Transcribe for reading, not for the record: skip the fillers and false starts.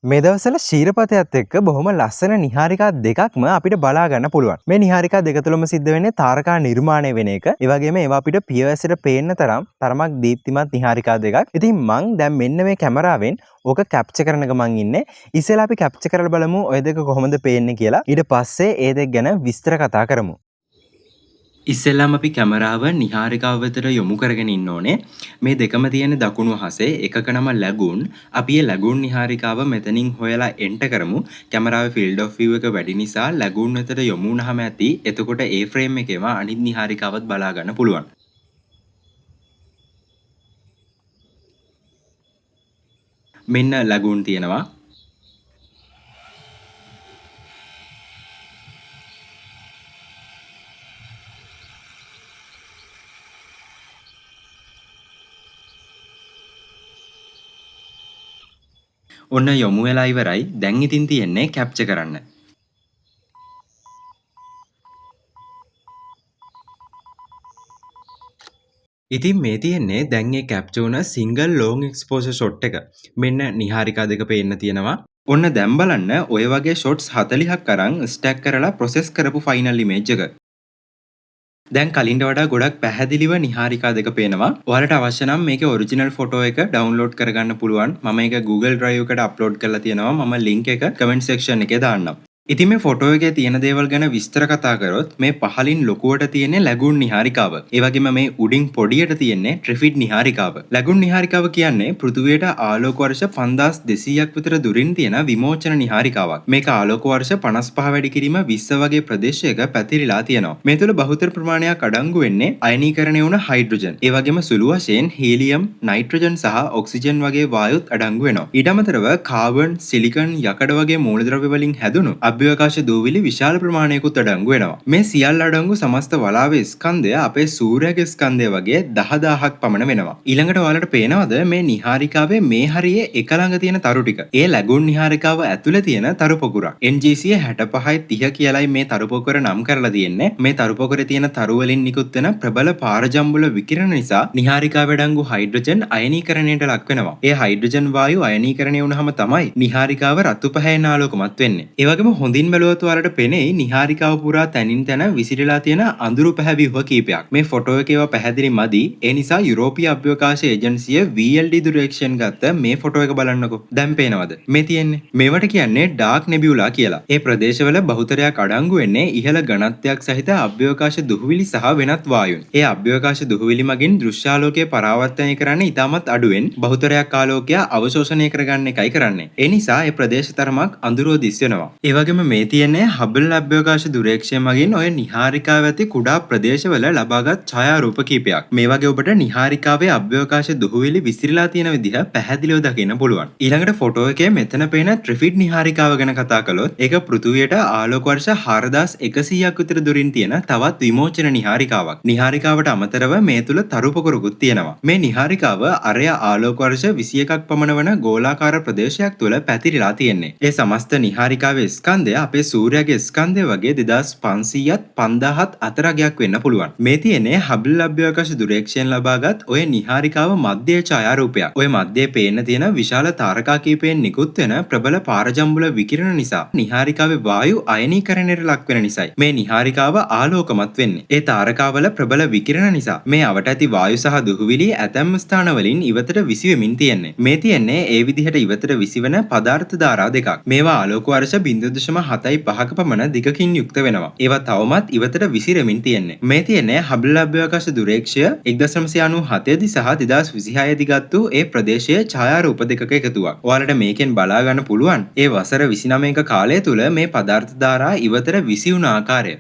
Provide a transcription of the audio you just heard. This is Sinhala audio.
මේ දවස්වල ශීරපතයත් එක්ක බොහොම ලස්සන නිහාරිකා දෙකක්ම අපිට බලා ගන්න පුළුවන්. මේ නිහාරිකා දෙක තුලම සිද්ධ වෙන්නේ තාරකා නිර්මාණය වෙන එක. ඒ වගේම ඒවා අපිට පියවැසට පේන්න තරමක් දීප්තිමත් නිහාරිකා දෙකක්. ඉතින් මං දැන් මෙන්න මේ කැමරාවෙන් ඕක කැප්චර් කරන ගමන් ඉන්නේ. ඉස්සෙල්ලා අපි කැප්චර් කරලා බලමු ඔය දෙක කොහොමද පේන්නේ කියලා. ඊට පස්සේ ඒ දෙක ගැන විස්තර කතා කරමු. ඉස්සෙල්ලාම අපි කැමරාව නිහාරිකාව වෙතට යොමු කරගෙන ඉන්න ඕනේ. මේ දෙකම තියෙන දකුණු අහසේ එකක නම ලැගුන්. අපි ඒ ලැගුන් නිහාරිකාව මෙතනින් හොයලා එන්ටර් කරමු. කැමරාවේ ෆීල්ඩ් ඔෆ් view එක වැඩි නිසා ලැගුන් වෙතට යොමු වුණාම ඇති. එතකොට ඒ ෆ්‍රේම් එකේම අනිත් නිහාරිකාවත් බලා ගන්න පුළුවන්. මෙන්න ලැගුන් තියෙනවා. ඔන්න යොමු වෙලා ඉවරයි. දැන් ඉතින් තියෙන්නේ කැප්චර් කරන්න. ඉතින් මේ තියෙන්නේ දැන් ඒ කැප්චර් වුණ සිංගල් ලොං එක්ස්පෝෂර් ෂොට් එක. මෙන්න නිහාරිකා දෙක පේන්න තියෙනවා. ඔන්න දැන් බලන්න ඔය වගේ ෂොට්ස් 40ක් අරන් ස්ටැක් කරලා ප්‍රොසෙස් කරපු ෆයිනල් ඉමේජ් එක. දැන් කලින්ට වඩා ගොඩක් පැහැදිලිව නිහාරිකා දෙක පේනවා. ඔයාලට අවශ්‍ය නම් මේකේ ඔරිජිනල් ෆොටෝ එක ඩවුන්ලෝඩ් කරගන්න පුළුවන්. මම ඒක Google Drive එකට අප්ලෝඩ් කරලා තියෙනවා. මම ලින්ක් එක කමෙන්ට් සෙක්ෂන් එකේ දාන්නම්. ඉතින් මේ ෆොටෝ එකේ තියෙන දේවල් ගැන විස්තර කතා කරොත් මේ පහලින් ලොකුවට තියෙන්නේ ලැගුන් නිහාරිකාව. ඒ වගේම මේ උඩින් පොඩියට තියෙන්නේ ට්‍රිෆිඩ් නිහාරිකාව. ලැගුන් නිහාරිකාව කියන්නේ පෘථිවියට ආලෝක වර්ෂ 5200ක් විතර දුරින් තියෙන විමෝචන නිහාරිකාවක්. මේක ආලෝක වර්ෂ 55 වැඩි කිරීම 20 වගේ ප්‍රදේශයක පැතිරිලා තියෙනවා. මේ තුළ බහුතර ප්‍රමාණයක් අඩංගු වෙන්නේ අයනීකරණය වුණ හයිඩ්‍රජන්. ඒ වගේම සුළු වශයෙන් හීලියම්, නයිට්‍රජන් සහ ඔක්සිජන් වගේ වායුත් අඩංගු වෙනවා. ඊට අමතරව කාබන්, සිලිකන්, යකඩ වගේ මූලද්‍රව්‍ය වලින් හැදුණු අභ්‍යවකාශ දූවිලි විශාල ප්‍රමාණයකුත් අඩංගු වෙනවා. මේ සියල්ල අඩංගු සමස්ත වලාවේ ස්කන්ධය අපේ සූර්යාගේ ස්කන්ධය වගේ 10000ක් පමණ වෙනවා. ඊළඟට ඔයාලට පේනවද මේ නිහාරිකාවේ මේ හරියේ එක ළඟ තියෙන තරු ටික? ඒ ලැගුන් නිහාරිකාව ඇතුලේ තියෙන තරු පොකුරක්. NGC 65 30 කියලායි මේ තරු පොකුර නම් කරලා තියෙන්නේ. මේ තරු පොකුරේ තියෙන තරු වලින් නිකුත් වෙන ප්‍රබල පාරජම්බුල විකිරණ නිසා නිහාරිකාවේ අඩංගු හයිඩ්‍රජන් අයනීකරණයට ලක් වෙනවා. ඒ හයිඩ්‍රජන් වායු අයනීකරණය වුණාම තමයි නිහාරිකාව රතු පැහැයෙන් ආලෝකමත් වෙන්නේ. ඒ වගේම හොඳින් බැලුවොත් ඔයාලට පෙනෙයි නිහාරිකාව පුරා තැනින් තැන විසිරීලා තියෙන අඳුරු පැහැවිහුව කීපයක්. මේ ෆොටෝ එකේ ඒවා පැහැදිලි මදි. ඒ නිසා යුරෝපීය අභ්‍යවකාශ ඒජන්සිය VLD ඩිරෙක්ෂන් ගත්ත මේ ෆොටෝ එක බලන්නකෝ. දැන් පේනවද? මේ තියෙන්නේ. මේවට කියන්නේ ඩාර්ක් නෙබියුලා කියලා. ඒ ප්‍රදේශවල බහුතරයක් අඩංගු වෙන්නේ ඉහළ ඝනත්වයක් සහිත අභ්‍යවකාශ දුහුවිලි සහ වෙනත් වායුන්. ඒ අභ්‍යවකාශ දුහුවිලි මගින් දෘශ්‍යාලෝකය පරාවර්තනය කරන්නේ ඉතාමත් අඩුවෙන් බහුතරයක් ආලෝකය අවශෝෂණය කරගන්න එකයි කරන්නේ. ඒ නිසා ඒ ප්‍රදේශ තරමක් අඳුරෝ දිස් වෙනවා. ඒ වගේම මේ තියෙන්නේ හබල් අභ්‍යවකාශ දුරේක්ෂය මගින් ඔය නිහාරිකාව ඇති කුඩා ප්‍රදේශවල ලබාගත් ඡායාරූප කීපයක්. මේ වගේ ඔබට නිහාරිකාවේ අභ්‍යවකාශ දුහුවිලි විසිරීලා තියෙන විදිහ පැහැදිලිව දකින්න පුළුවන්. ඊළඟට ෆොටෝ එකේ මෙතන පේන ට්‍රිෆිඩ් නිහාරිකාව ගැන කතා කළොත් ඒක පෘථුවියට ආලෝක වර්ෂ 4100ක් විතර දුරින් තියෙන තවත් විමෝචන නිහාරිකාවක්. නිහාරිකාවට අමතරව මේ තුල තරු පොකුරකුත් තියෙනවා. මේ නිහාරිකාව අරය ආලෝක වර්ෂ 21ක් පමණ වන ගෝලාකාර ප්‍රදේශයක් තුල පැතිරිලා තියෙන්නේ. ඒ සමස්ත නිහාරිකාවේ ස්කන්ධය අපේ සූර්යාගේ ස්කන්ධය වගේ 2500ත් 5000ත් අතර අගයක් වෙන්න පුළුවන්. මේ තියෙන්නේ හබල් අභ්‍යවකාශ දුරේක්ෂයෙන් ලබාගත් ඔය නිහාරිකාව මධ්‍ය ඡායාරූපයක්. ඔය මධ්‍යයේ පේන්න තියෙන විශාල තාරකා කීපයෙන් නිකුත් වෙන ප්‍රබල පාරජම්බුල විකිරණ නිසා නිහාරිකාවේ වායු අයනීකරණයට ලක් වෙන නිසායි මේ නිහාරිකාව ආලෝකමත් වෙන්නේ. ඒ තාරකාවල ප්‍රබල විකිරණ නිසා මේ අවට ඇති වායු සහ දුහුවිලි ඇතැම් ස්ථානවලින් ඉවතට විසිවෙමින් තියෙන්නේ. මේ තියෙන්නේ ඒ විදිහට ඉවතට විසිවන පදාර්ථ ධාරා දෙකක්. මේවා ආලෝක වර්ෂ 0.75ක පමණ දිගකින් යුක්ත වෙනවා. ඒවා තවමත් ඉවතට විසිරෙමින් තියෙන්නේ. මේ තියෙන්නේ හබල් අභ්‍යවකාශ දුරේක්ෂය 1997 දී සහ 2026 දී ගත්තු ඒ ප්‍රදේශයේ ඡායාරූප දෙකක එකතුවක්. ඔයාලට මේකෙන් බලා ගන්න පුළුවන් ඒ වසර 29ක කාලය තුල මේ පදාර්ථ ධාරා ඉවතට විසි වුණ ආකාරය.